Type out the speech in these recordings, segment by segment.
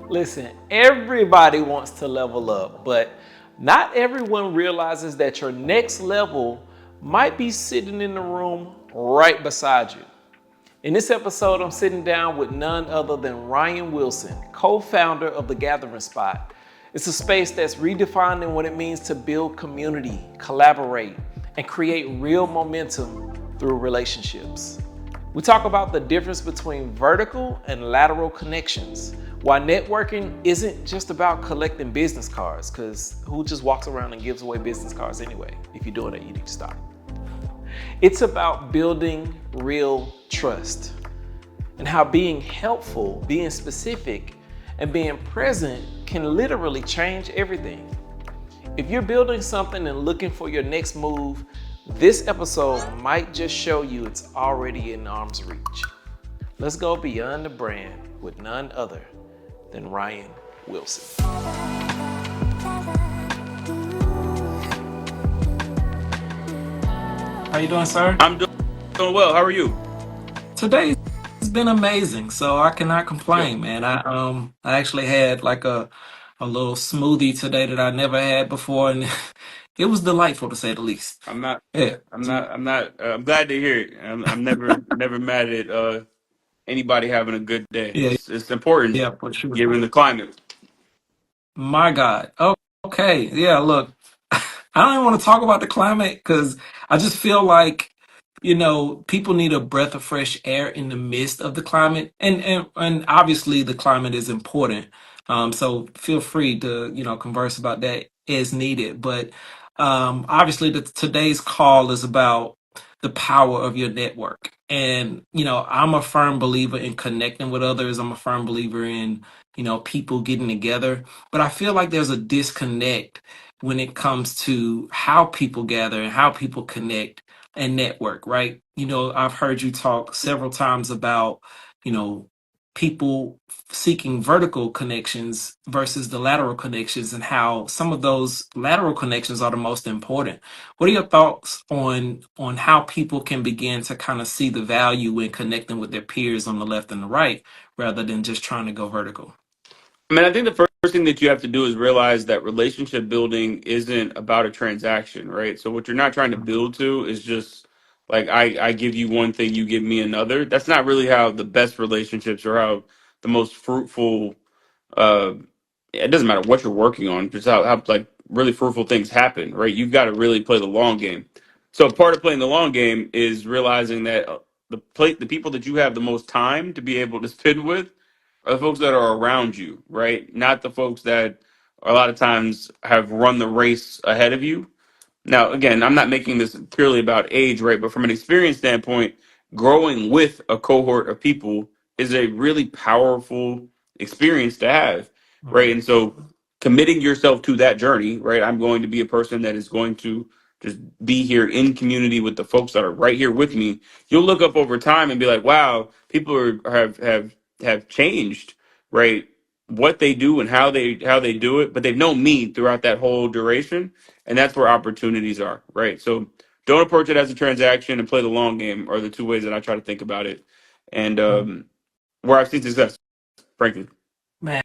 Listen, everybody wants to level up, but not everyone realizes that your next level might be sitting in the room right beside you. In this episode, I'm sitting down with none other than Ryan Wilson, co-founder of The Gathering Spot. It's a space that's redefining what it means to build community, collaborate, and create real momentum through relationships. We talk about the difference between vertical and lateral connections, why networking isn't just about collecting business cards, because who just walks around and gives away business cards anyway? If you're doing it, you need to stop. It's about building real trust and how being helpful, being specific, and being present can literally change everything. If you're building something and looking for your next move, this episode might just show you it's already in arm's reach. Let's go beyond the brand with none other than Ryan Wilson. How you doing, sir? I'm doing well. How are you? Today's been amazing, so I cannot Good. complain, man. I actually had like a little smoothie today that I never had before, and it was delightful to say the least. I'm not. Yeah, I'm not. I'm not. I'm glad to hear it. I'm never mad at anybody having a good day. yeah, It's important yeah, for sure. given the climate. My God. Oh, okay. Yeah, look, I don't even want to talk about the climate because I just feel like, people need a breath of fresh air in the midst of the climate. And obviously the climate is important. So feel free to, converse about that as needed. But obviously today's call is about the power of your network. And, I'm a firm believer in connecting with others. I'm a firm believer in, people getting together, but I feel like there's a disconnect when it comes to how people gather and how people connect and network, right? I've heard you talk several times about, you know, people seeking vertical connections versus the lateral connections and how some of those lateral connections are the most important. What are your thoughts on how people can begin to kind of see the value in connecting with their peers on the left and the right rather than just trying to go vertical? I mean, I think the first thing that you have to do is realize that relationship building isn't about a transaction, right? So what you're not trying to build to is just like I give you one thing, you give me another. That's not really how the best relationships or how the most fruitful uh it doesn't matter what you're working on, just how like really fruitful things happen, right? You've got to really play the long game. So part of playing the long game is realizing that the people that you have the most time to be able to spend with are the folks that are around you, right? Not the folks that a lot of times have run the race ahead of you. Now, again, I'm not making this purely about age, right? But from an experience standpoint, growing with a cohort of people is a really powerful experience to have, right? And so committing yourself to that journey, right? I'm going to be a person that is going to just be here in community with the folks that are right here with me. You'll look up over time and be like, wow, people have changed, right? What they do and how they do it, but they've known me throughout that whole duration, and that's where opportunities are, right? So don't approach it as a transaction and play the long game are the two ways that I try to think about it, and where I've seen success, frankly. Man,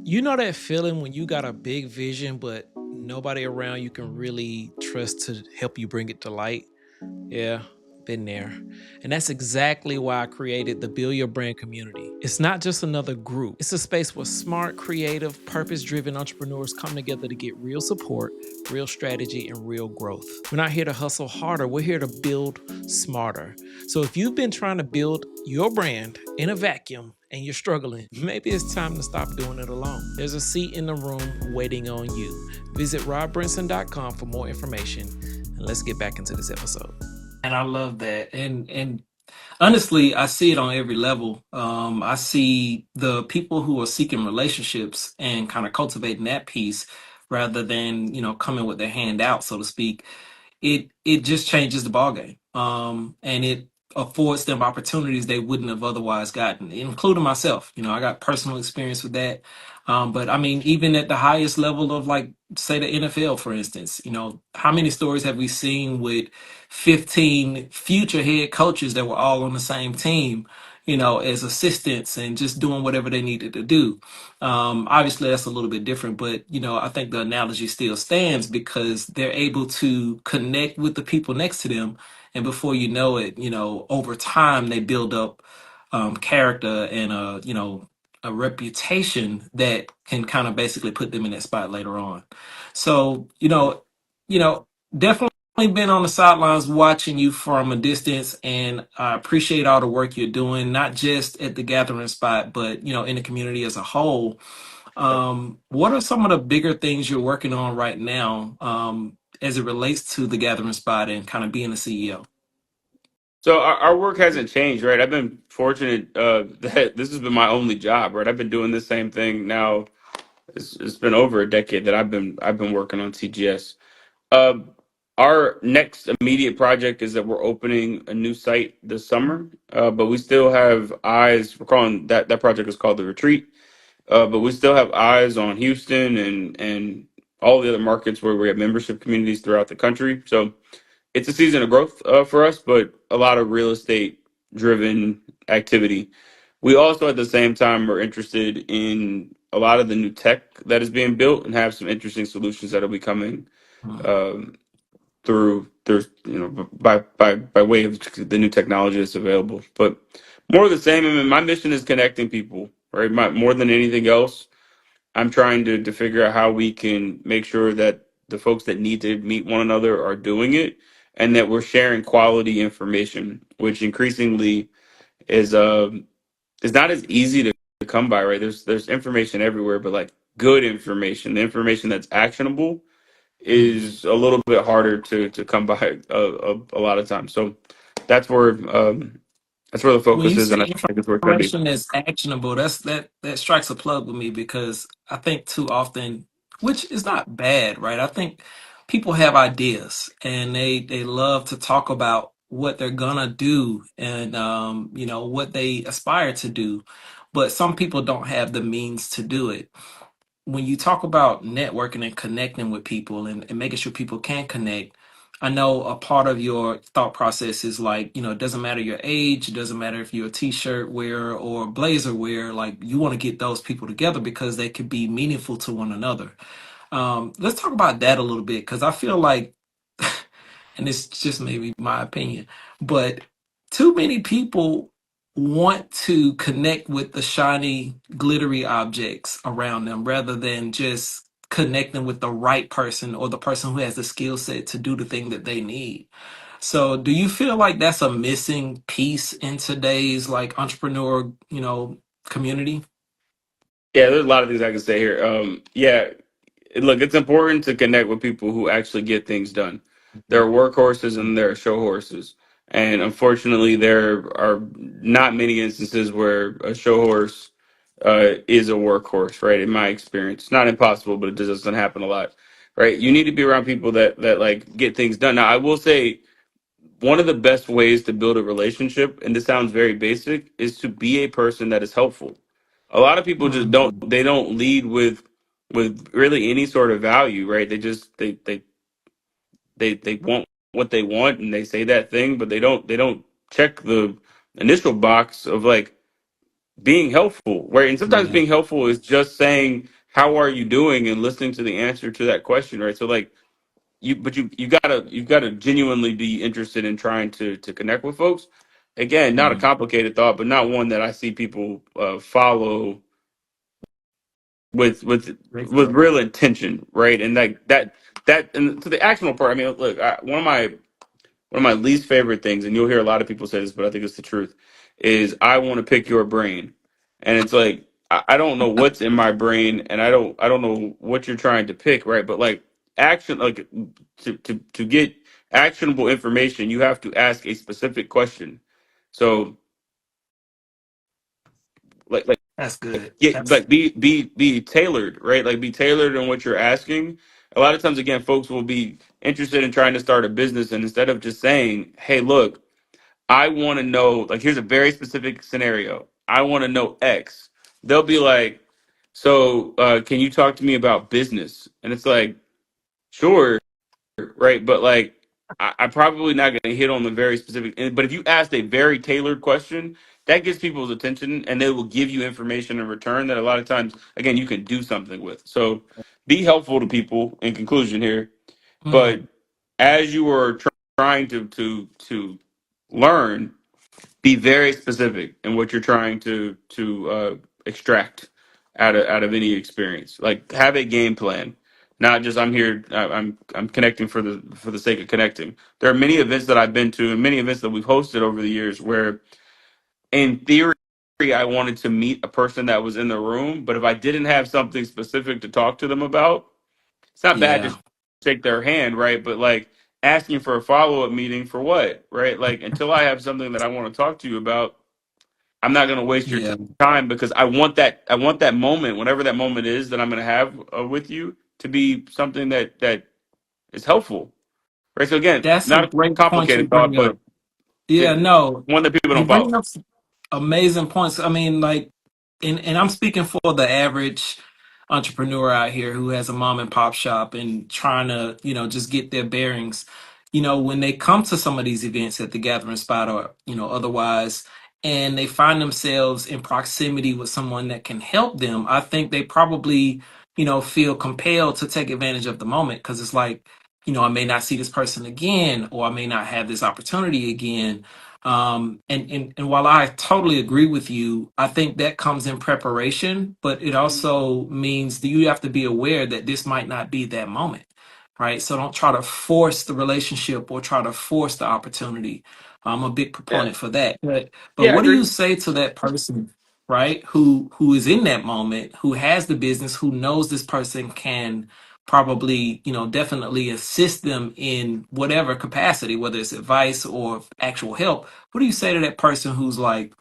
you know that feeling when you got a big vision, but nobody around you can really trust to help you bring it to light? Yeah, been there. And that's exactly why I created the Build Your Brand community. It's not just another group, it's a space where smart, creative, purpose driven entrepreneurs come together to get real support, real strategy, and real growth. We're not here to hustle harder, we're here to build smarter. So if you've been trying to build your brand in a vacuum, and you're struggling, maybe it's time to stop doing it alone. There's a seat in the room waiting on you. Visit robbrinson.com for more information, and let's get back into this episode. And I love that. And honestly, I see it on every level. I see the people who are seeking relationships and kind of cultivating that piece rather than, coming with their hand out, so to speak. It just changes the ballgame. And it affords them opportunities they wouldn't have otherwise gotten, including myself. I got personal experience with that. But I mean, even at the highest level of, like, say, the NFL, for instance, how many stories have we seen with 15 future head coaches that were all on the same team, as assistants and just doing whatever they needed to do. Obviously, that's a little bit different, but I think the analogy still stands because they're able to connect with the people next to them, and before you know it, over time they build up character and a reputation that can kind of basically put them in that spot later on. So you know, definitely been on the sidelines watching you from a distance, and I appreciate all the work you're doing, not just at the gathering spot, but in the community as a whole. What are some of the bigger things you're working on right now, as it relates to the gathering spot and kind of being the CEO? So our work hasn't changed, right? I've been fortunate that this has been my only job, right? I've been doing the same thing now. It's been over a decade that I've been working on TGS. Uh, our next immediate project is that we're opening a new site this summer, but we still have eyes. We're calling that project is called the Retreat, but we still have eyes on Houston and all the other markets where we have membership communities throughout the country. So it's a season of growth for us, but a lot of real estate driven activity. We also, at the same time, are interested in a lot of the new tech that is being built and have some interesting solutions that will be coming Mm. um, through by way of the new technology that's available. But more of the same. I mean, my mission is connecting people, right? More than anything else, I'm trying to figure out how we can make sure that the folks that need to meet one another are doing it, and that we're sharing quality information, which increasingly is is not as easy to come by. Right? There's information everywhere, but like good information, the information that's actionable, Mm. is a little bit harder to come by a lot of times. So that's where um, that's where the When focus you is, and say I think it's where it's going to be. information that's actionable, that strikes a plug with me because I think too often, which is not bad, right? I think people have ideas and they love to talk about what they're gonna do and what they aspire to do, but some people don't have the means to do it. When you talk about networking and connecting with people and making sure people can connect, I know a part of your thought process is like, it doesn't matter your age, it doesn't matter if you're a t-shirt wearer or blazer wearer, like you want to get those people together because they could be meaningful to one another. Let's talk about that a little bit because I feel like, and it's just maybe my opinion, but too many people want to connect with the shiny, glittery objects around them rather than just connecting with the right person or the person who has the skill set to do the thing that they need. So, do you feel like that's a missing piece in today's like entrepreneur, community? Yeah, there's a lot of things I can say here. Yeah, look, it's important to connect with people who actually get things done. There are workhorses and there are show horses. And unfortunately, there are not many instances where a show horse is a workhorse, right? In my experience, it's not impossible, but it just doesn't happen a lot, right? You need to be around people that like get things done. Now, I will say one of the best ways to build a relationship, and this sounds very basic, is to be a person that is helpful. A lot of people just don't Mhm. they don't lead with really any sort of value, right? They just they want what they want and they say that thing, but they don't check the initial box of like being helpful, right? And sometimes Yeah. being helpful is just saying how are you doing and listening to the answer to that question, right? So like you gotta genuinely be interested in trying to connect with folks. Again, not a Mhm. complicated thought, but not one that I see people follow with with Great with stuff. real intention, right? And like that and to the actionable part. I mean, look, one of my least favorite things, and you'll hear a lot of people say this, but I think it's the truth, is I want to pick your brain, and it's like I don't know what's in my brain, and I don't know what you're trying to pick, right? But like action, like to get actionable information, you have to ask a specific question. So like That's good. get That's like be tailored, right? Like be tailored in what you're asking. A lot of times, again, folks will be interested in trying to start a business, and instead of just saying, "Hey, look, I want to know," like here's a very specific scenario. I want to know X. They'll be like, "So, can you talk to me about business?" And it's like, "Sure, right?" But like, I'm probably not going to hit on the very specific. But if you asked a very tailored question, that gets people's attention, and they will give you information in return that a lot of times, again, you can do something with. So be helpful to people in conclusion here. But Mm, as you are trying to learn, be very specific in what you're trying to extract out of any experience. Like have a game plan, not just I'm here. I'm connecting for the sake of connecting. There are many events that I've been to and many events that we've hosted over the years where, in theory, I wanted to meet a person that was in the room, but if I didn't have something specific to talk to them about, it's not bad to yeah, shake their hand, right? But like asking for a follow up meeting for what, right? Like until I have something that I want to talk to you about, I'm not going to waste your yeah, time because I want that moment, whenever that moment is that I'm going to have with you, to be something that is helpful, right? So again, that's a not a great point you complicated thought, bring but up. Yeah, it, no, one that people you don't follow. bring up amazing points. I mean, like, and I'm speaking for the average entrepreneur out here who has a mom and pop shop and trying to, just get their bearings. When they come to some of these events at the Gathering Spot or, otherwise, and they find themselves in proximity with someone that can help them, I think they probably, feel compelled to take advantage of the moment because it's like, I may not see this person again, or I may not have this opportunity again. And while I totally agree with you, I think that comes in preparation, but it also means that you have to be aware that this might not be that moment, right? So don't try to force the relationship or try to force the opportunity. I'm a big Yeah, proponent for that. But yeah, I what do agree. you say to that person, right? Who is in that moment, who has the business, who knows this person can probably, definitely assist them in whatever capacity, whether it's advice or actual help. What do you say to that person who's like,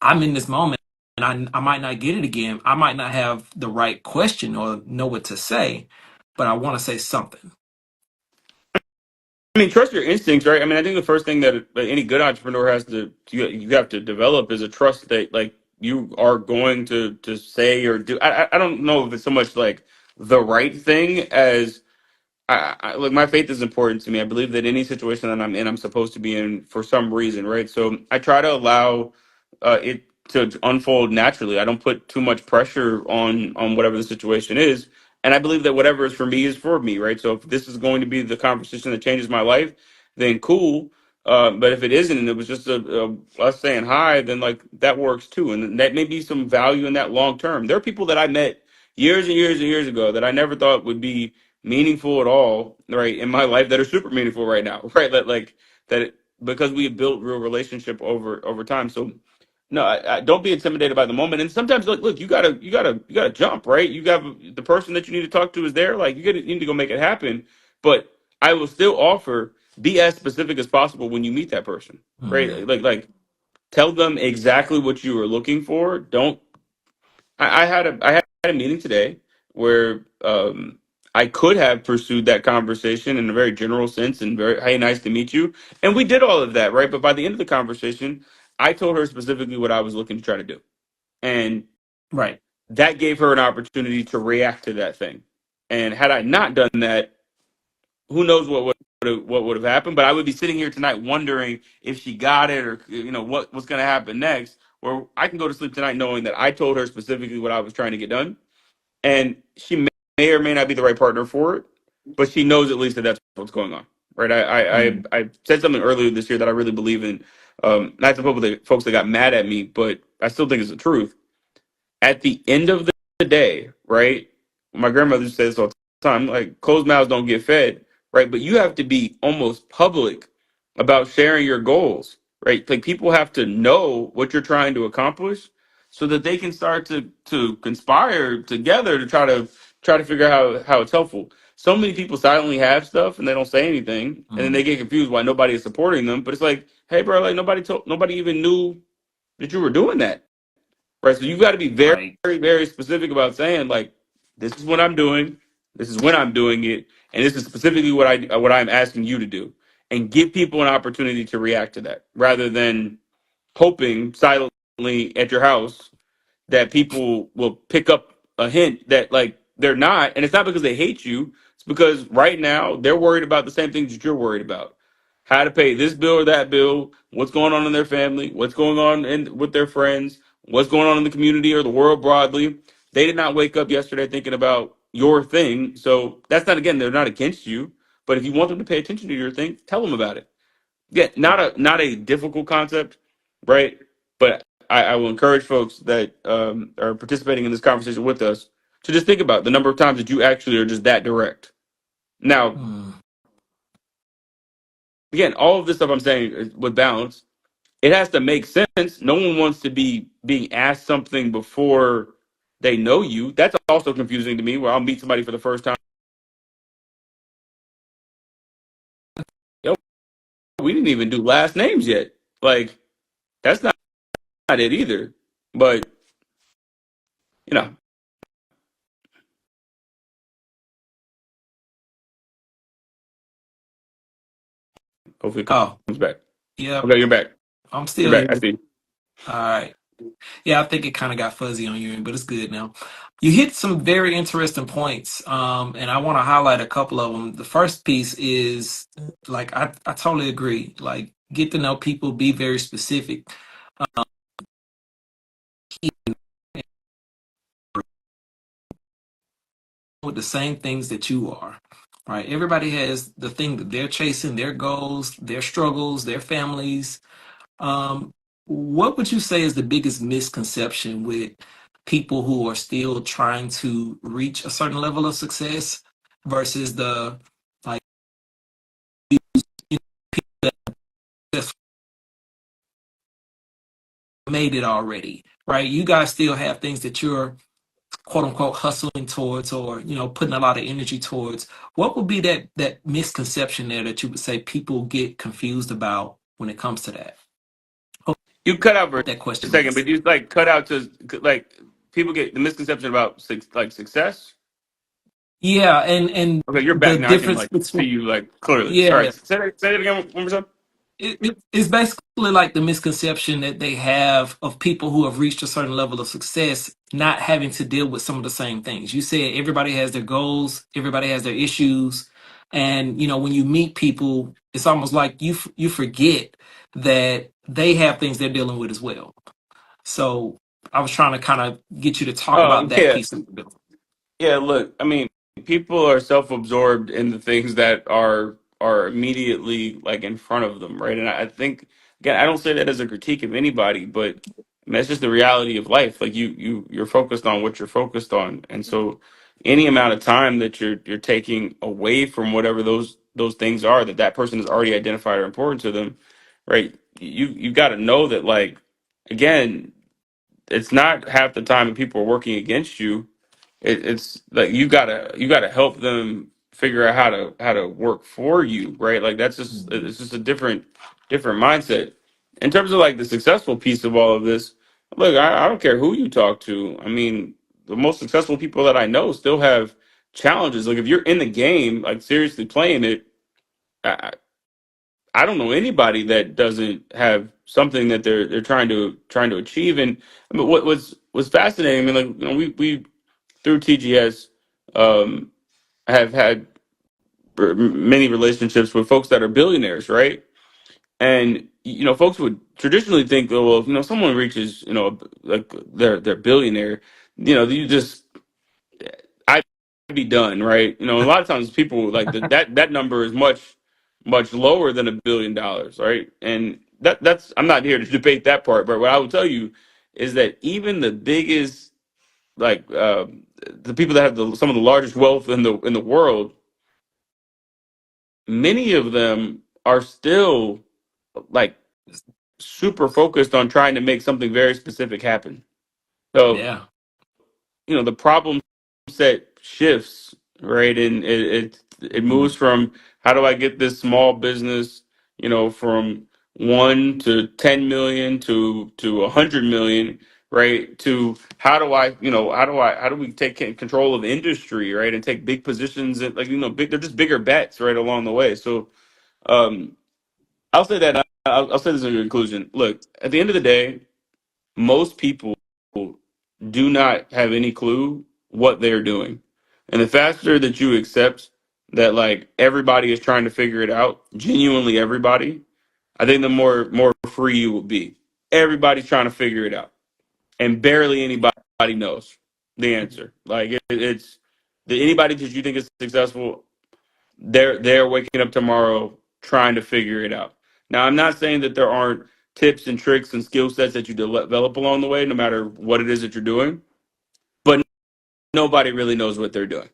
I'm in this moment and I might not get it again. I might not have the right question or know what to say, but I want to say something. I mean, trust your instincts, right? I mean, I think the first thing that any good entrepreneur has you have to develop is a trust that like you are going to say or do. I don't know if it's so much like the right thing as look, my faith is important to me. I believe that any situation that I'm in, I'm supposed to be in for some reason, right? So I try to allow it to unfold naturally. I don't put too much pressure on whatever the situation is, and I believe that whatever is for me is for me, right? So if this is going to be the conversation that changes my life, then cool. But if it isn't, and it was just us saying hi, then like that works too, and that may be some value in that long term. There are people that I met years and years and years ago that I never thought would be meaningful at all, right, in my life that are super meaningful right now, right? That because we have built real relationship over time. So no, I don't be intimidated by the moment. And sometimes look, you gotta jump, right? You got the person that you need to talk to is there. Like you need to go make it happen. But I will still offer be as specific as possible when you meet that person, right? Mm, Like tell them exactly what you are looking for. Don't I had a meeting today where I could have pursued that conversation in a very general sense and very, hey, nice to meet you. And we did all of that, right? But by the end of the conversation, I told her specifically what I was looking to try to do. And right. that gave her an opportunity to react to that thing. And had I not done that, who knows what would have happened? But I would be sitting here tonight wondering if she got it or what's going to happen next. Where I can go to sleep tonight knowing that I told her specifically what I was trying to get done, and she may or may not be the right partner for it, but she knows at least that that's what's going on, right? Mm, I said something earlier this year that I really believe in. Not the folks that got mad at me, but I still think it's the truth. At the end of the day, right? My grandmother says all the time, like closed mouths don't get fed, right? But you have to be almost public about sharing your goals, right? Like people have to know what you're trying to accomplish so that they can start to conspire together to try to figure out how it's helpful. So many people silently have stuff and they don't say anything, and then they mm, get confused why nobody is supporting them. But it's like, hey, bro, like nobody even knew that you were doing that. Right. So you've got to be very, right. very, very specific about saying like, this is what I'm doing, this is when I'm doing it, and this is specifically what I'm asking you to do, and give people an opportunity to react to that, rather than hoping silently at your house that people will pick up a hint that like they're not, and it's not because they hate you, it's because right now they're worried about the same things that you're worried about. how to pay this bill or that bill, what's going on in their family, what's going on with their friends, what's going on in the community or the world broadly. They did not wake up yesterday thinking about your thing. So that's not, again, they're not against you. But if you want them to pay attention to your thing, tell them about it. Yeah, not a difficult concept, right? But I will encourage folks that are participating in this conversation with us to just think about the number of times that you actually are just that direct. Now, Hmm. again, all of this stuff I'm saying is with balance, it has to make sense. No one wants to be being asked something before they know you. That's also confusing to me. Where I'll meet somebody for the first time. Yo, we didn't even do last names yet. Like that's not it either. But you know, hopefully it Oh, comes back. yep. Okay, you're back. I'm You're still back. I here. see. All right. Yeah, I think it kind of got fuzzy on your end, but it's good now. You hit some very interesting points, and I want to highlight a couple of them. The first piece is like I totally agree. Like, get to know people, be very specific. With the same things that you are, right? Everybody has the thing that they're chasing, their goals, their struggles, their families. What would you say is the biggest misconception with people who are still trying to reach a certain level of success versus the like you know, people that just made it already, right? You guys still have things that you're quote unquote hustling towards, or putting a lot of energy towards. What would be that misconception there that you would say people get confused about when it comes to that? Hope You cut out for that a question second, makes but sense. you like cut out to like people get the misconception about like success. Yeah, and Okay, you're the back now. I can difference like see between you like clearly. All yeah, right, say that again one more time. it's basically like the misconception that they have of people who have reached a certain level of success not having to deal with some of the same things. You said everybody has their goals, everybody has their issues, and when you meet people, it's almost like you forget that they have things they're dealing with as well. So I was trying to kind of get you to talk about that Yeah, piece of it. yeah. Look, I mean, people are self-absorbed in the things that are immediately like in front of them, right? And I think again, I don't say that as a critique of anybody, but I mean, that's just the reality of life. Like you're focused on what you're focused on, and so any amount of time that you're taking away from whatever those things are that person has already identified are important to them, right? You got to know that like again, it's not half the time that people are working against you. It's like you gotta help them figure out how to work for you, right? Like that's just Mhm. it's just a different mindset. In terms of like the successful piece of all of this, look, I don't care who you talk to. I mean, the most successful people that I know still have challenges. Like if you're in the game, like seriously playing it, I, I don't know anybody that doesn't have something that they're trying to achieve. And I mean, what's fascinating. I mean, like we through TGS um, have had many relationships with folks that are billionaires, right? And folks would traditionally think, oh, well, if someone reaches, like they're billionaire, you just I'd be done, right? A lot of times people like that number is much lower than $1 billion, right? And that's I'm not here to debate that part, but what I will tell you is that even the biggest like the people that have some of the largest wealth in the world, many of them are still like super focused on trying to make something very specific happen. So Yeah. the problem set shifts, right? And it Mhm. moves from how do I get this small business, from 1 to 10 million to 100 million, right? To how do we take control of industry, right? And take big positions and like big, they're just bigger bets right along the way. So um I'll say that I'll say this in conclusion. Look, at the end of the day, most people do not have any clue what they're doing. And the faster that you accept that like everybody is trying to figure it out, genuinely everybody, I think the more free you will be. Everybody's trying to figure it out, and barely anybody knows the answer. Like it's anybody that you think is successful, they're waking up tomorrow trying to figure it out. Now, I'm not saying that there aren't tips and tricks and skill sets that you develop along the way, no matter what it is that you're doing, but nobody really knows what they're doing,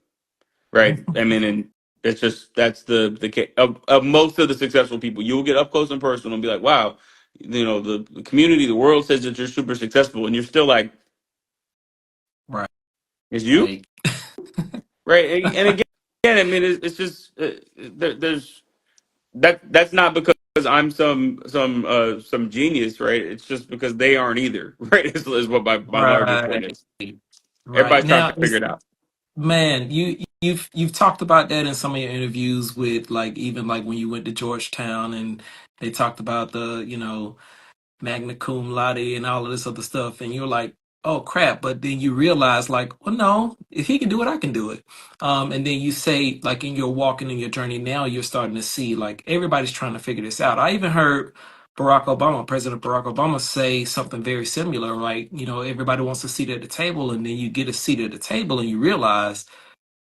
right? I mean, and it's just that's the case of most of the successful people. You will get up close and personal and be like, wow, the community, the world says that you're super successful, and you're still like, Right. it's you, right? And again, I mean, it's just there's that's not because I'm some genius, right? It's just because they aren't either, right? Is what my larger point Right. is. Right. Everybody's trying Now, to figure it out. man, you've talked about that in some of your interviews with like even like when you went to Georgetown and they talked about the, magna cum laude and all of this other stuff, and you're like, oh crap, but then you realize like, well, no, if he can do it, I can do it. And then you say like in your walking in your journey now, you're starting to see like everybody's trying to figure this out. I even heard President Barack Obama say something very similar, like, everybody wants a seat at the table, and then you get a seat at the table and you realize,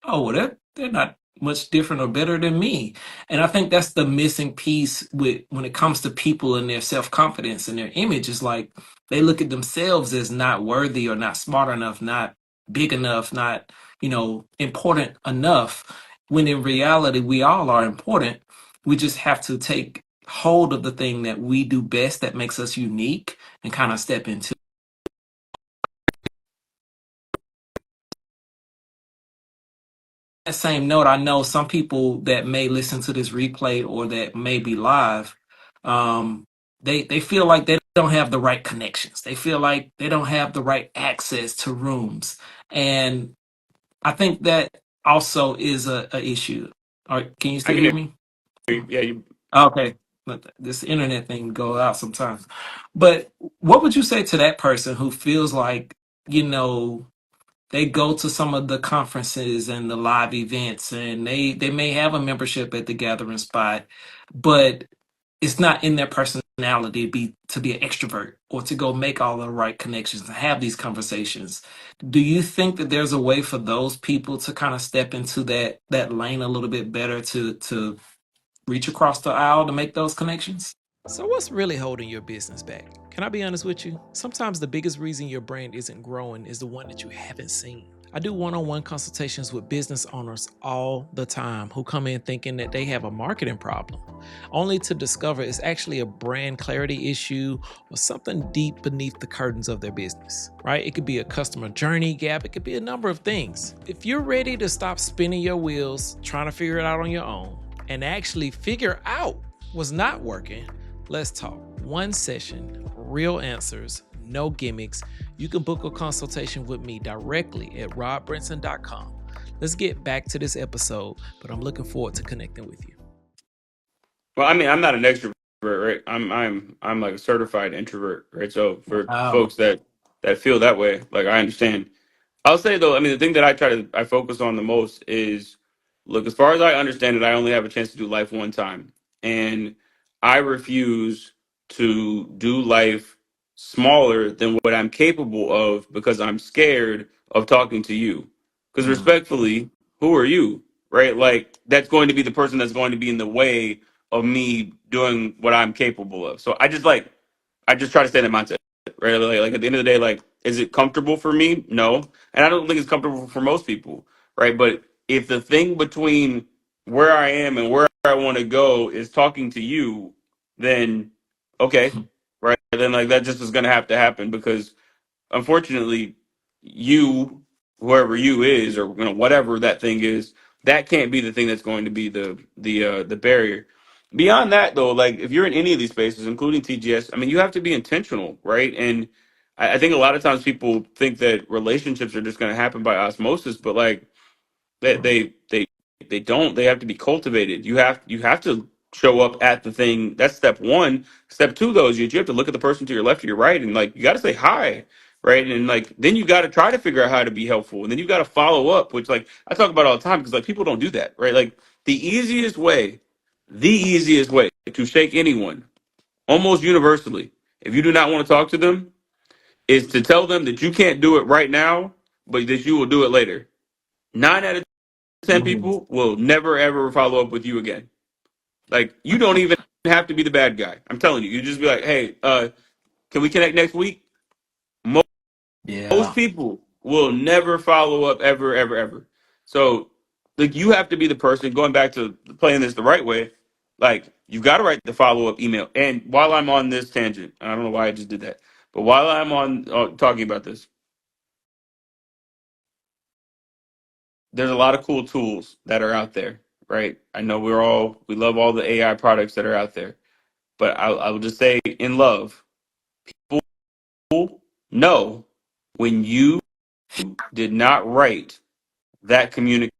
oh, well, they're not much different or better than me. And I think that's the missing piece with when it comes to people and their self-confidence and their image is like they look at themselves as not worthy or not smart enough, not big enough, not, important enough. When in reality, we all are important. We just have to take hold of the thing that we do best that makes us unique and kind of step into that same note. I know some people that may listen to this replay or that may be live, they feel like they don't have the right connections. They feel like they don't have the right access to rooms, and I think that also is a issue. All right, can you I still can hear hear me? you. Yeah, you. Okay, but this internet thing goes out sometimes. But what would you say to that person who feels like you know? They go to some of the conferences and the live events and they may have a membership at the gathering spot, but it's not in their personality to be an extrovert or to go make all the right connections and have these conversations. Do you think that there's a way for those people to kind of step into that lane a little bit better to reach across the aisle to make those connections? So, what's really holding your business back? Can I be honest with you? Sometimes the biggest reason your brand isn't growing is the one that you haven't seen. I do one on one consultations with business owners all the time who come in thinking that they have a marketing problem, only to discover it's actually a brand clarity issue or something deep beneath the curtains of their business, right? It could be a customer journey gap, it could be a number of things. If you're ready to stop spinning your wheels, trying to figure it out on your own, and actually figure out what's not working, let's talk. One session, real answers, no gimmicks. You can book a consultation with me directly at rodbrinson.com. Let's get back to this episode, but I'm looking forward to connecting with you. Well, I mean, I'm not an extrovert, right? I'm like a certified introvert, right? So for Wow. folks that feel that way, like I understand. I'll say though, I mean, the thing that I focus on the most is, look, as far as I understand it, I only have a chance to do life one time, and I refuse to do life smaller than what I'm capable of because I'm scared of talking to you. Because Mm. respectfully, who are you, right? Like that's going to be the person that's going to be in the way of me doing what I'm capable of. So I just try to stay in that mindset, right? Like at the end of the day, like, is it comfortable for me? No, and I don't think it's comfortable for most people, right? But if the thing between where I am and where I want to go is talking to you, then okay, right? Then like that just is going to have to happen because unfortunately, you, whoever you is, or whatever that thing is, that can't be the thing that's going to be the barrier. Beyond that, though, like if you're in any of these spaces, including TGS, I mean, you have to be intentional, right? And I think a lot of times people think that relationships are just going to happen by osmosis, but like they they don't. They have to be cultivated. You have to show up at the thing. That's step one. Step two, though, is you have to look at the person to your left or your right, and like you got to say hi. right? And like then you got to try to figure out how to be helpful, and then you got to follow up, which like I talk about all the time because like people don't do that, right? Like the easiest way to shake anyone, almost universally, if you do not want to talk to them, is to tell them that you can't do it right now, but that you will do it later. 9 out of 10 Mhm. people will never ever follow up with you again. Like you don't even have to be the bad guy. I'm telling you, you just be like, hey, can we connect next week? Most Yeah. people will never follow up ever, ever, ever. So, like, you have to be the person going back to playing this the right way. Like, you've got to write the follow up email. And while I'm on this tangent, I don't know why I just did that, but while I'm on talking about this, there's a lot of cool tools that are out there, right? I know we love all the AI products that are out there, but I will just say in love, people know when you did not write that communication.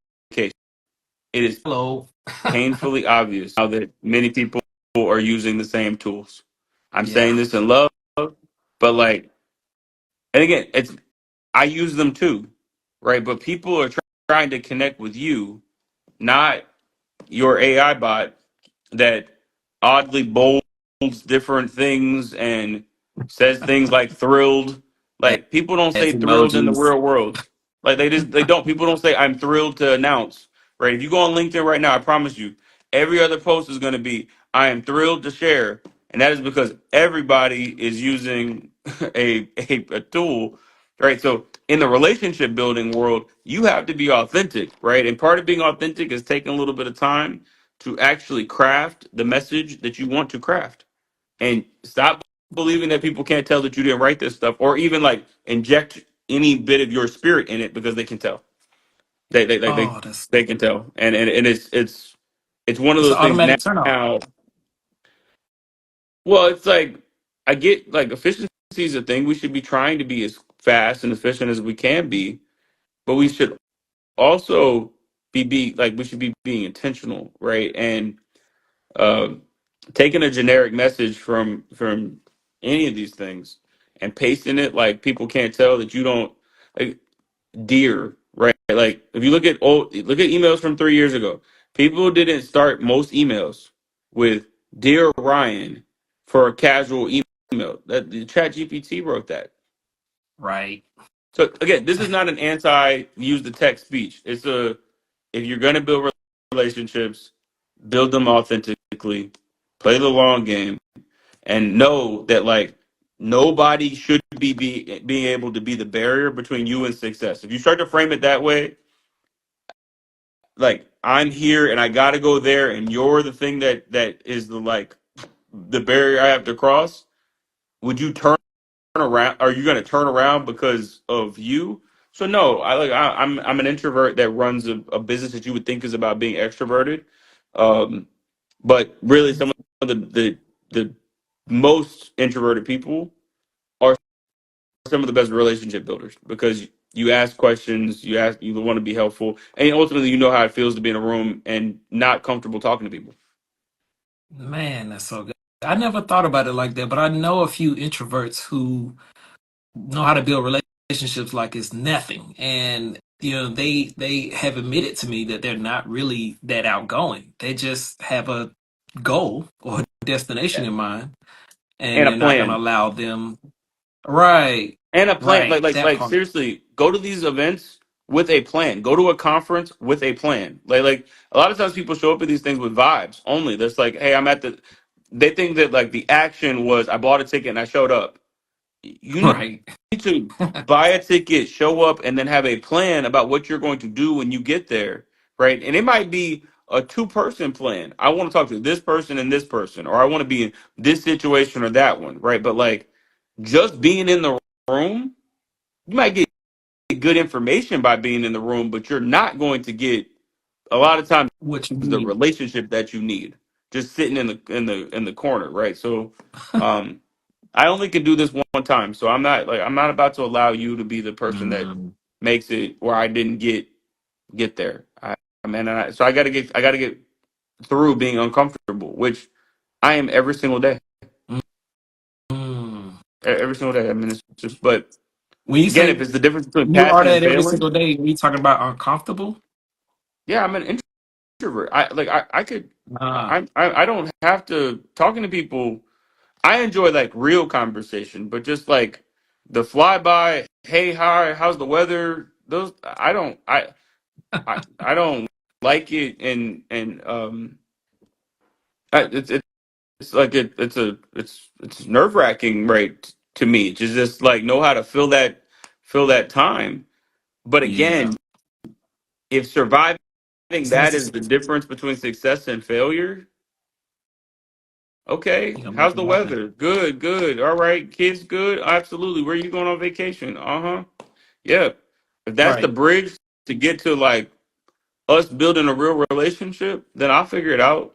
It is Hello. painfully obvious now that many people are using the same tools. I'm Yeah. saying this in love, but like, and again, it's I use them too, right? But people are trying to connect with you, not your AI bot that oddly bolds different things and says things like thrilled. Like people don't As say thrilled in the emojis. real world. Like they don't. People don't say I'm thrilled to announce. Right? If you go on LinkedIn right now, I promise you, every other post is going to be I am thrilled to share, and that is because everybody is using a tool. Right? So in the relationship building world, you have to be authentic, right? And part of being authentic is taking a little bit of time to actually craft the message that you want to craft, and stop believing that people can't tell that you didn't write this stuff or even like inject any bit of your spirit in it because they can tell. They Oh, that's they can tell, and it's one of it's an those things automatic turn off. now. Well, it's like I get like efficiency is a thing. We should be trying to be as fast and efficient as we can be, but we should also be like we should be being intentional, right? And um, taking a generic message from any of these things and pasting it like people can't tell that you don't like dear, right? Like if you look at emails from 3 years ago, people didn't start most emails with "Dear Ryan" for a casual email. That the Chat GPT wrote that. Right. So again, this is not an anti use the text speech. It's a if you're going to build relationships, build them authentically, play the long game, and know that like nobody should being able to be the barrier between you and success. If you start to frame it that way, like I'm here and I got to go there, and you're the thing that is the like the barrier I have to cross. Would you turn around? Are you going to turn around because of you? So no, I'm an introvert that runs a business that you would think is about being extroverted, um, but really some of the most introverted people are some of the best relationship builders because you ask questions, you want to be helpful, and ultimately you know how it feels to be in a room and not comfortable talking to people. Man, that's so good. I never thought about it like that, but I know a few introverts who know how to build relationships like it's nothing. And they have admitted to me that they're not really that outgoing. They just have a goal or a destination Yeah. in mind, and And a they're not going to plan. allow them. Right. And a plan. Right. That Like part. seriously, go to these events with a plan. Go to a conference with a plan. Like a lot of times people show up at these things with vibes only. That's like, hey, I'm at the. They think that like the action was I bought a ticket and I showed up. You need Right. to buy a ticket, show up, and then have a plan about what you're going to do when you get there, right? And it might be a two-person plan. I want to talk to this person and this person, or I want to be in this situation or that one, right? But like just being in the room, you might get good information by being in the room, but you're not going to get a lot of times What you the need. relationship that you need just sitting in the corner, right? So, um, I only can do this one time, so I'm not about to allow you to be the person that Mm, makes it where I didn't get there. So I got to get through being uncomfortable, which I am every single day, mm. every single day. I mean, it's just but. When you Again, if say it's the difference between you are passing and that every failing, single day, we talking about uncomfortable? yeah, I'm an introvert. I could Ah, I don't have to talking to people. I enjoy like real conversation, but just like the flyby, hey, hi, how's the weather? Those I don't like it, and it's like it's nerve wracking, right? To me, to just like know how to fill that time. But yeah, again, if surviving it's that is the necessary. difference between success and failure, okay. You gonna make How's it the happen, weather? Good, good. All right, kids, good. Absolutely. Where are you going on vacation? Uh-huh. Yeah. If that's the right? bridge to get to like us building a real relationship, then I'll figure it out.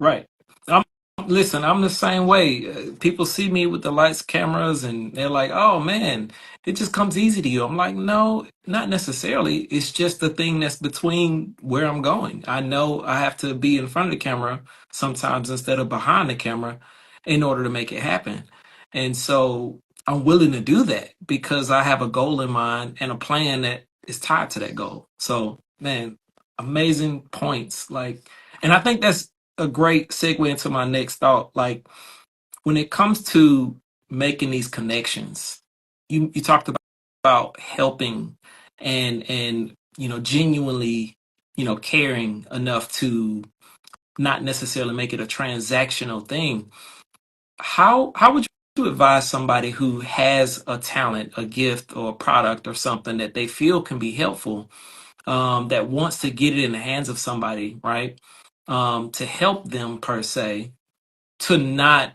Right. I'm listen, I'm the same way. People see me with the lights, cameras, and they're like, "Oh man, it just comes easy to you." I'm like, "No, not necessarily. It's just the thing that's between where I'm going. I know I have to be in front of the camera sometimes instead of behind the camera in order to make it happen." And so I'm willing to do that because I have a goal in mind and a plan that is tied to that goal. So, man, amazing points. Like, and I think that's a great segue into my next thought. Like when it comes to making these connections, you talked about helping and genuinely caring enough to not necessarily make it a transactional thing. How would you advise somebody who has a talent, a gift, or a product or something that they feel can be helpful, that wants to get it in the hands of somebody, right? To help them per se, to not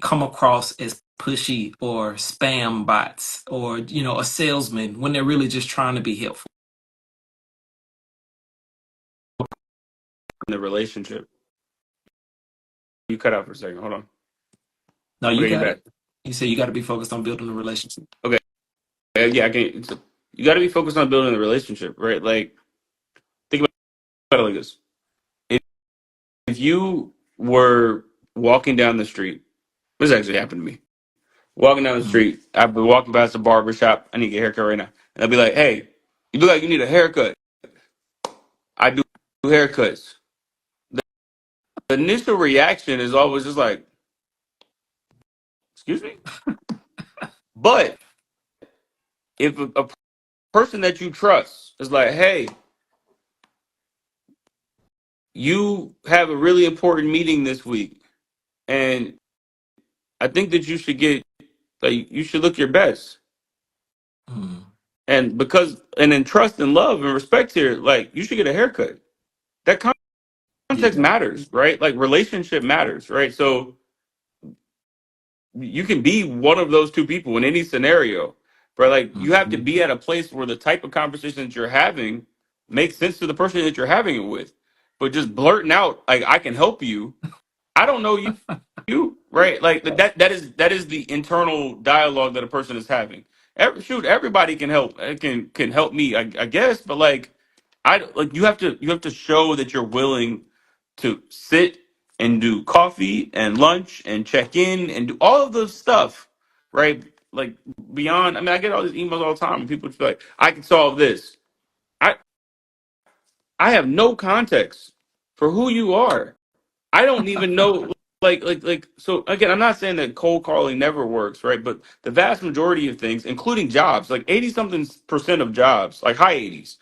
come across as pushy or spam bots or a salesman when they're really just trying to be helpful. In the relationship. You cut out for a second. Hold on. No, you Okay, you're got back. it. You say you got to be focused on building a relationship. Okay. Yeah, I can. You got to be focused on building the relationship, right? Like, think about it like this: if you were walking down the street, this actually happened to me. Walking down the Mm. street, I've been walking past the barber shop. I need to get a haircut right now, and I'll be like, "Hey, you look like you need a haircut. I do haircuts." The initial reaction is always just like, "Excuse me," but if a person that you trust is like, "Hey, you have a really important meeting this week, and I think that you should get like you should look your best." Mm. And because and in trust and love and respect here, like you should get a haircut. That context Yeah. matters, right? Like relationship matters, right? So you can be one of those two people in any scenario, but like you have to Mhm. be at a place where the type of conversation that you're having makes sense to the person that you're having it with. But just blurting out like I can help you, I don't know you, right? Like that is the internal dialogue that a person is having. Everybody can help can help me, I guess, but like I like you have to show that you're willing to sit and do coffee and lunch and check in and do all of the stuff, right? Like beyond. I mean, I get all these emails all the time, and people just be like, "I can solve this." I I have no context for who you are. I don't even know so again, I'm not saying that cold calling never works, right? But the vast majority of things, including jobs, like 80 something percent of jobs, like high 80s,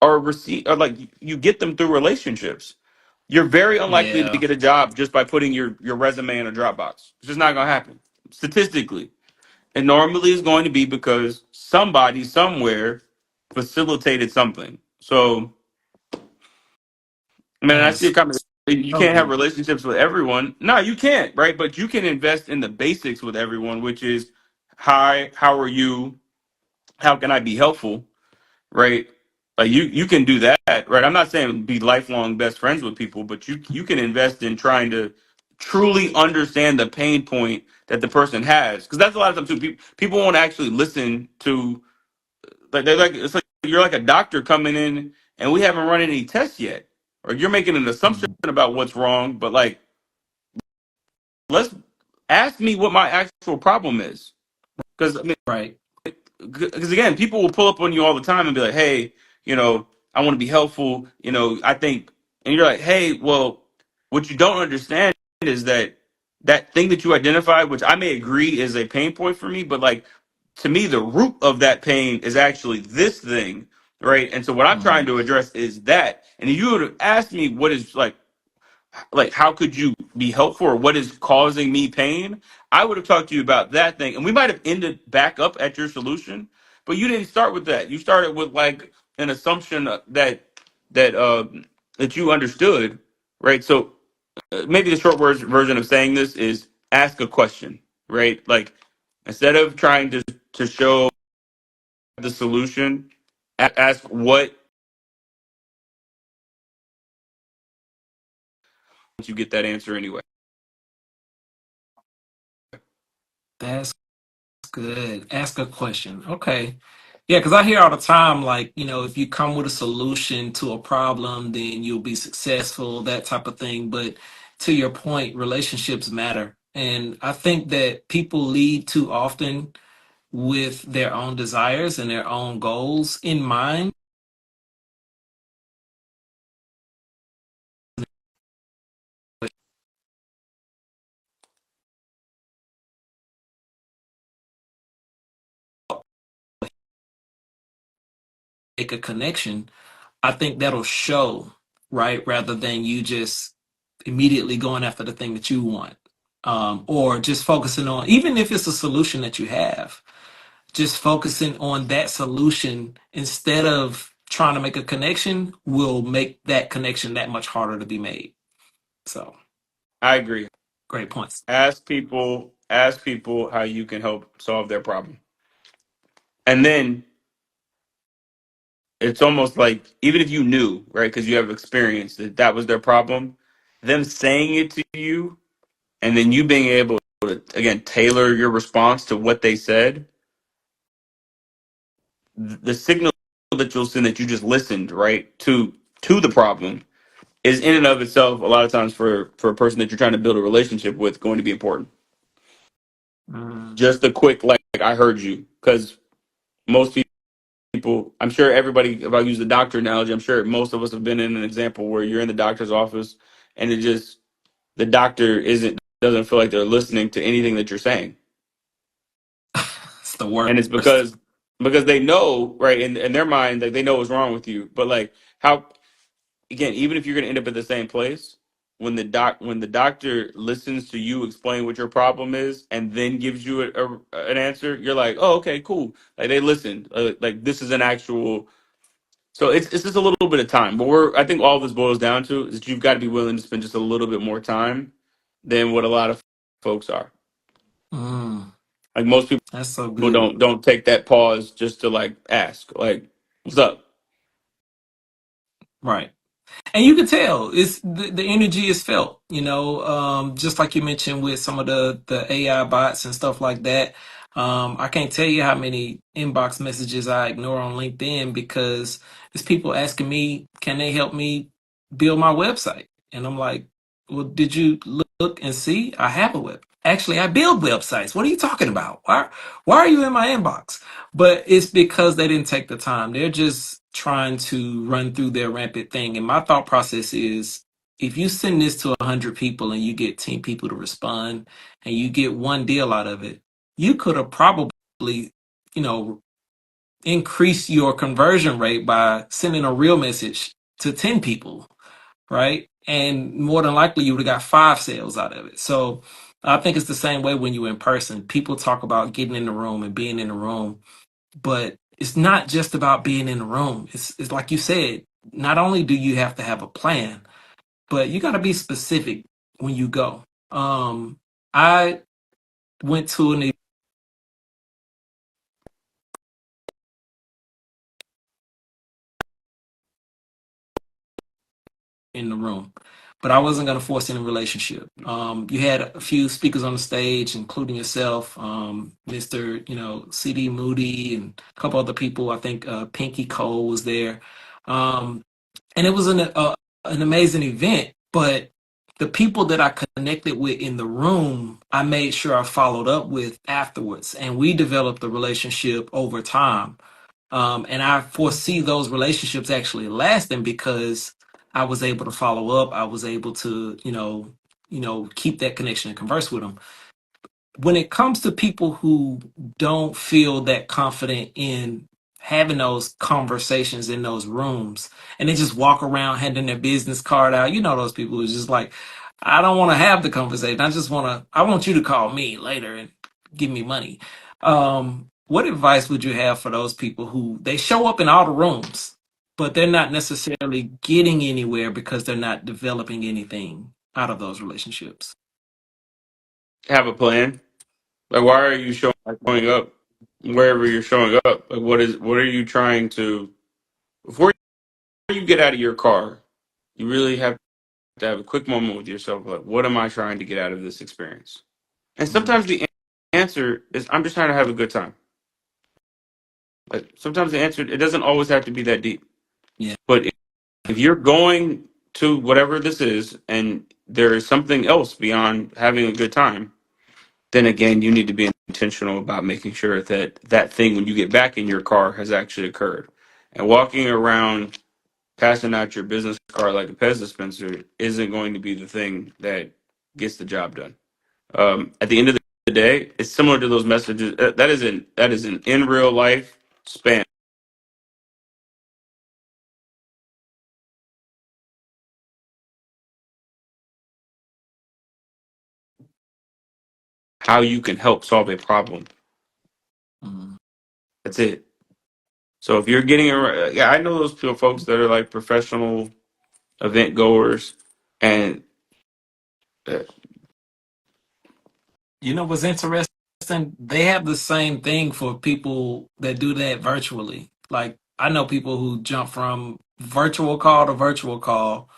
are like you get them through relationships. You're very unlikely to Yeah. get a job just by putting your resume in a Dropbox. It's just not gonna happen. Statistically. And normally it's going to be because somebody somewhere facilitated something. So I mean, I Man, see a comment. You so can't have good. relationships with everyone. No, you can't, right? But you can invest in the basics with everyone, which is, hi, how are you? How can I be helpful? Right? Like you can do that, right? I'm not saying be lifelong best friends with people, but you can invest in trying to truly understand the pain point that the person has, because that's a lot of times too. People won't actually listen to like they're like it's like you're like a doctor coming in and we haven't run any tests yet, or you're making an assumption Mhm. about what's wrong, but like let's ask me what my actual problem is. Because I mean, Right. because again, people will pull up on you all the time and be like, "Hey, I want to be helpful." I think, and you're like, "Hey, well, what you don't understand is that thing that you identified, which I may agree is a pain point for me, but like to me, the root of that pain is actually this thing, right? And so what I'm trying Mm. to address is that. And if you would have asked me what is like how could you be helpful or what is causing me pain, I would have talked to you about that thing and we might have ended back up at your solution, but you didn't start with that. You started with like an assumption that that you understood, right? So maybe the version of saying this is ask a question, right? Like instead of trying to show the solution, ask what you get that answer anyway. That's good. Ask a question. Okay. Yeah, because I hear all the time, like, if you come with a solution to a problem, then you'll be successful, that type of thing. But to your point, relationships matter. And I think that people lead too often with their own desires and their own goals in mind. Make a connection, I think that'll show, right? Rather than you just immediately going after the thing that you want. Or just focusing on, even if it's a solution that you have, just focusing on that solution instead of trying to make a connection will make that connection that much harder to be made. So, I agree. great points. Ask people how you can help solve their problem. And then it's almost like even if you knew, right, because you have experience that that was their problem, them saying it to you and then you being able to again tailor your response to what they said, the signal that you'll send that you just listened, right, to the problem is in and of itself a lot of times for a person that you're trying to build a relationship with going to be important. Mm. Just a quick like I heard you, because most people, I'm sure everybody, if I use the doctor analogy, I'm sure most of us have been in an example where you're in the doctor's office and it just the doctor isn't doesn't feel like they're listening to anything that you're saying. It's the And it's worst. because they know, right, in their mind, like they know what's wrong with you. But like how again, even if you're gonna end up at the same place, when the doctor listens to you explain what your problem is and then gives you an answer, you're like, oh, okay, cool. Like they listened. Like this is an actual. So it's just a little bit of time, but I think all this boils down to is that you've got to be willing to spend just a little bit more time than what a lot of folks are. Mm. Like most That's so people good. don't take that pause just to like ask, like, what's up? Right. And you can tell it's the energy is felt, just like you mentioned with some of the AI bots and stuff like that. I can't tell you how many inbox messages I ignore on LinkedIn because it's people asking me, can they help me build my website? And I'm like, well, did you look and see? I have a web. Actually, I build websites. What are you talking about? Why are you in my inbox? But it's because they didn't take the time. They're just trying to run through their rampant thing. And my thought process is if you send this to 100 people and you get 10 people to respond and you get one deal out of it, you could have probably, you know, increased your conversion rate by sending a real message to 10 people, right? And more than likely, you would have got 5 sales out of it. So I think it's the same way when you're in person. People talk about getting in the room and being in the room, but it's not just about being in the room. It's like you said, not only do you have to have a plan, but you got to be specific when you go. I went to an in the room, but I wasn't going to force any relationship. You had a few speakers on the stage, including yourself, Mr. CD Moody, and a couple other people. I think Pinky Cole was there, and it was an amazing event. But the people that I connected with in the room, I made sure I followed up with afterwards, and we developed a relationship over time. And I foresee those relationships actually lasting because I was able to follow up. I was able to, keep that connection and converse with them. When it comes to people who don't feel that confident in having those conversations in those rooms and they just walk around handing their business card out, those people who's just like, I don't want to have the conversation. I want you to call me later and give me money. What advice would you have for those people who they show up in all the rooms, but they're not necessarily getting anywhere because they're not developing anything out of those relationships? Have a plan. Like, why are you showing up wherever you're showing up? Like, what are you trying to before you get out of your car? You really have to have a quick moment with yourself. Like, what am I trying to get out of this experience? And Mm, sometimes the answer is, I'm just trying to have a good time. Like, sometimes the answer, it doesn't always have to be that deep. yeah. But if you're going to whatever this is, and there is something else beyond having a good time, then again, you need to be intentional about making sure that that thing, when you get back in your car, has actually occurred. And walking around passing out your business card like a Pez dispenser isn't going to be the thing that gets the job done. At the end of the day, it's similar to those messages. That is an in real life spam. How you can help solve a problem. Mm. That's it. So if you're getting around, yeah, I know those folks that are like professional event goers, and uh, What's interesting? They have the same thing for people that do that virtually. Like I know people who jump from virtual call to virtual call,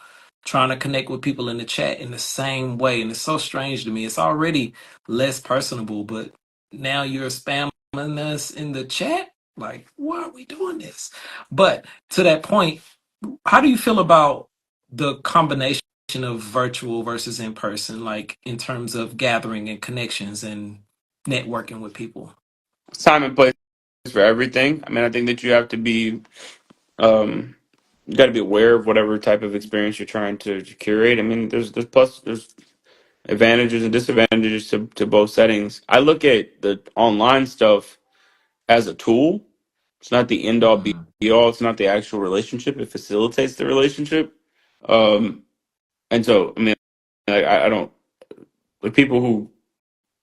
trying to connect with people in the chat in the same way. And it's so strange to me. It's already less personable, but now you're spamming us in the chat. Like, why are we doing this? But to that point, how do you feel about the combination of virtual versus in person, like in terms of gathering and connections and networking with people? time and place for everything. I mean, I think that you have to be, um, you got to be aware of whatever type of experience you're trying to curate. I mean, there's advantages and disadvantages to both settings. I look at the online stuff as a tool. It's not the end all be Mm, all. It's not the actual relationship. It facilitates the relationship. Um, and so, I mean, I don't like people who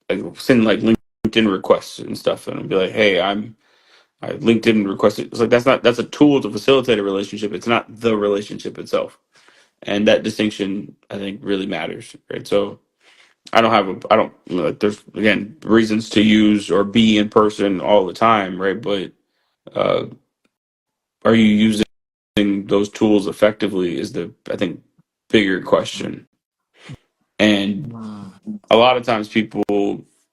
like send like LinkedIn requests and stuff, and I'll be like, "Hey, I LinkedIn requested." It's like that's a tool to facilitate a relationship. It's not the relationship itself, and that distinction I think really matters, right? So I don't like. There's again reasons to use or be in person all the time, right? But uh, are you using those tools effectively? Is the I think bigger mm, question. And mm. a lot of times people,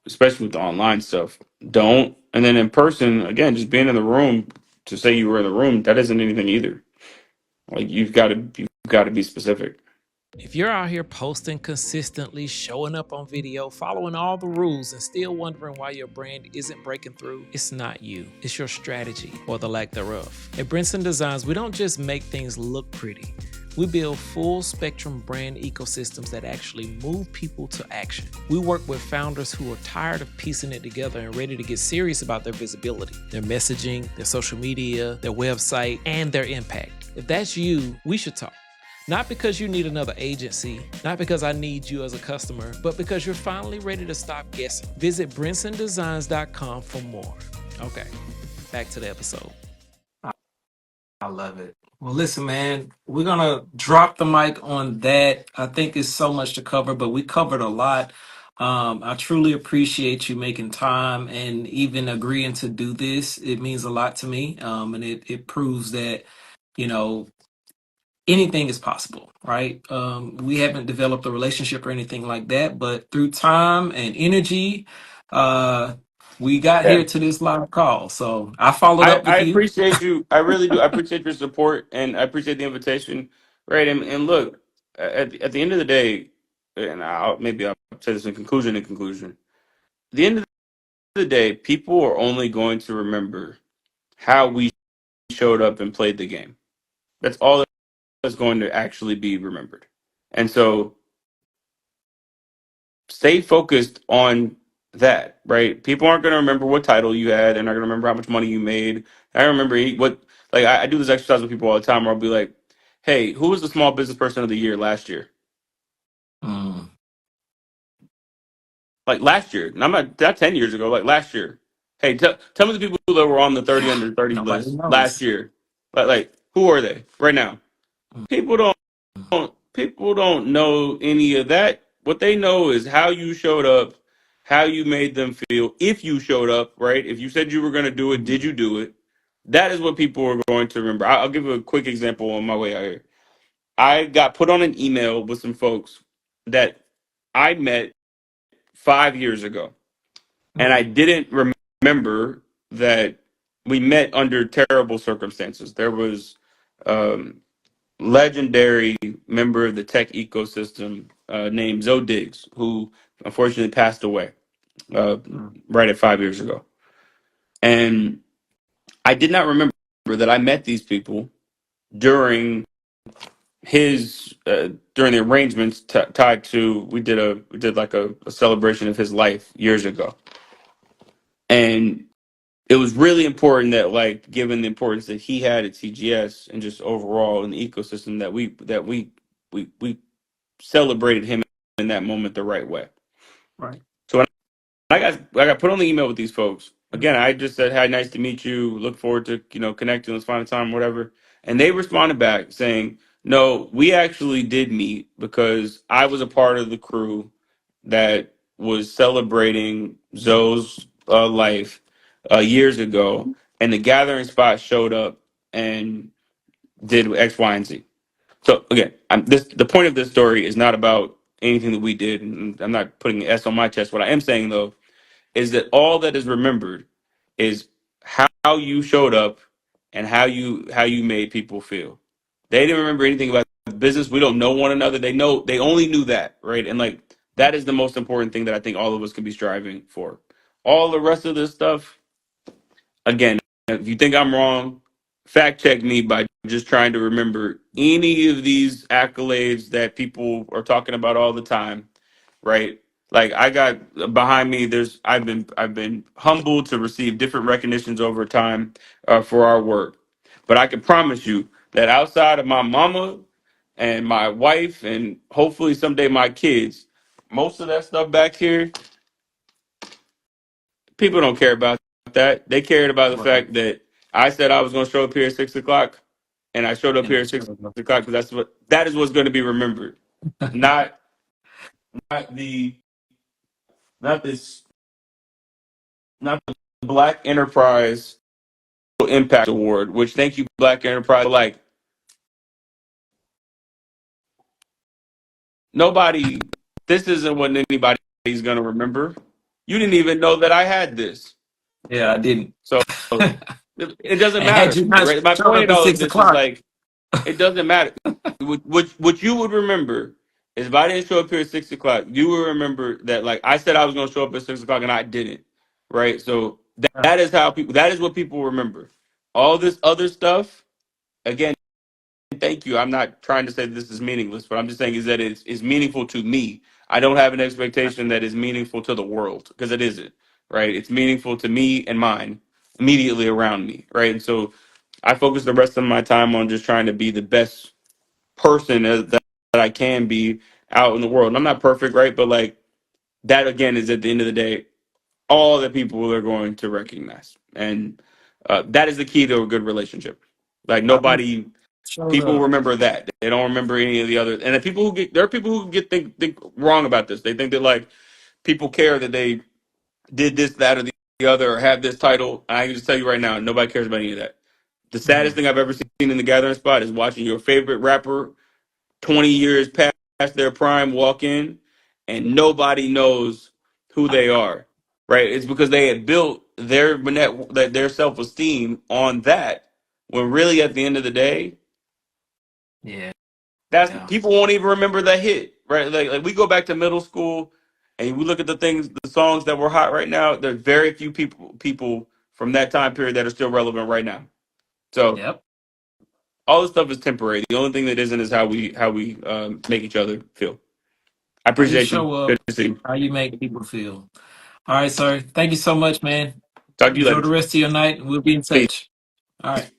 especially with the online stuff, don't. And then in person, again, just being in the room to say you were in the room, that isn't anything either. Like you've got to be specific. If you're out here posting consistently, showing up on video, following all the rules, and still wondering why your brand isn't breaking through, it's not you. It's your strategy or the lack thereof. At Brinson Designs, we don't just make things look pretty. We build full spectrum brand ecosystems that actually move people to action. We work with founders who are tired of piecing it together and ready to get serious about their visibility, their messaging, their social media, their website, and their impact. If that's you, we should talk. Not because you need another agency, not because I need you as a customer, but because you're finally ready to stop guessing. Visit brinsondesigns.com for more. Okay, back to the episode. I love it. Well, listen, man, we're gonna drop the mic on that. I think it's so much to cover, but we covered a lot. I truly appreciate you making time and even agreeing to do this. It means a lot to me, and it proves that you know anything is possible, right? We haven't developed a relationship or anything like that, but through time and energy, uh, we got Yeah. here to this live call. So I followed up I with you. appreciate you. I really do. I appreciate your support and I appreciate the invitation. Right. And look, at the end of the day, and I'll say this in conclusion. At the end of the day, people are only going to remember how we showed up and played the game. That's all that's going to actually be remembered. And so stay focused on that, right? People aren't going to remember what title you had. They're not going to remember how much money you made. I remember what, like, I do this exercise with people all the time where I'll be like, hey, who was the small business person of the year last year? Mm. Like last year. And I'm not 10 years ago, like last year. Hey, tell me the people that were on the 30 under 30 Nobody list last knows. year. Like who are they right now? People don't know any of that. What they know is how you showed up, how you made them feel. If you showed up, right? If you said you were going to do it, did you do it? That is what people are going to remember. I'll give a quick example on my way out here. I got put on an email with some folks that I met 5 years ago, and I Mm. didn't remember that we met under terrible circumstances. There was um, legendary member of the tech ecosystem named Zoe Diggs, who unfortunately passed away Mm. right at 5 years ago. And I did not remember that I met these people during during the arrangements tied to we did like a celebration of his life years ago. And it was really important that, like, given the importance that he had at TGS and just overall in the ecosystem, that we celebrated him in that moment the right way. Right. So when I got put on the email with these folks, again, I just said, "Hi, nice to meet you. Look forward to connecting. Let's find a time, whatever." And they responded back saying, "No, we actually did meet because I was a part of the crew that was celebrating Zoe's life years ago, and the gathering spot showed up and did X, Y, and Z." So again, the point of this story is not about anything that we did, and I'm not putting an S on my chest. What I am saying though is that all that is remembered is how you showed up and how you made people feel. They didn't remember anything about the business. We don't know one another. They only knew that, right? And like that is the most important thing that I think all of us can be striving for. All the rest of this stuff, again, if you think I'm wrong, fact check me by just trying to remember any of these accolades that people are talking about all the time, right? Like I got behind me, I've been humbled to receive different recognitions over time for our work, but I can promise you that outside of my mama and my wife and hopefully someday my kids, most of that stuff back here, people don't care about that. They cared about the Right. fact that I said I was going to show up here at 6 o'clock, and I showed up And here at 6 o'clock because that is what's going to be remembered, not not the not this not the Black Enterprise Impact Award. Which thank you, Black Enterprise. Like nobody, this isn't what anybody's going to remember. You didn't even know that I had this, yeah, I didn't. so And it doesn't had matter, you not right? My showed point up in at all of six this is o'clock, like it doesn't matter. What you would remember is if I didn't show up here at 6 o'clock, you would remember that like I said I was going to show up at 6 o'clock and I didn't, right? So that is how people. That is what people remember. All this other stuff, again. Thank you. I'm not trying to say this is meaningless. What I'm just saying is that it's meaningful to me. I don't have an expectation that is meaningful to the world because it isn't, right? It's meaningful to me and mine immediately around me, right? And so I focus the rest of my time on just trying to be the best person that I can be out in the world. And I'm not perfect, right? But like that again is at the end of the day, all that people are going to recognize, and that is the key to a good relationship. Like I nobody, showed people up. remember that they don't remember any of the other. And the people who get there are people who think wrong about this. They think that like people care that they did this, that, or the other, or have this title. I can just tell you right now, nobody cares about any of that. The saddest Mm. thing I've ever seen in the gathering spot is watching your favorite rapper 20 years past their prime walk in and nobody knows who they are, right? It's because they had built their self-esteem on that, when really at the end of the day, Yeah, that's yeah. people won't even remember the hit, right? Like we go back to middle school and we look at the songs that were hot right now. There's very few people from that time period that are still relevant right now. So Yep. all this stuff is temporary. The only thing that isn't is how we make each other feel. I How you appreciate you. show Good up, to see you. how you make people feel. All right, sir. Thank you so much, man. Talk to you Enjoy later. the rest of your night. We'll be in Peace. touch. All right.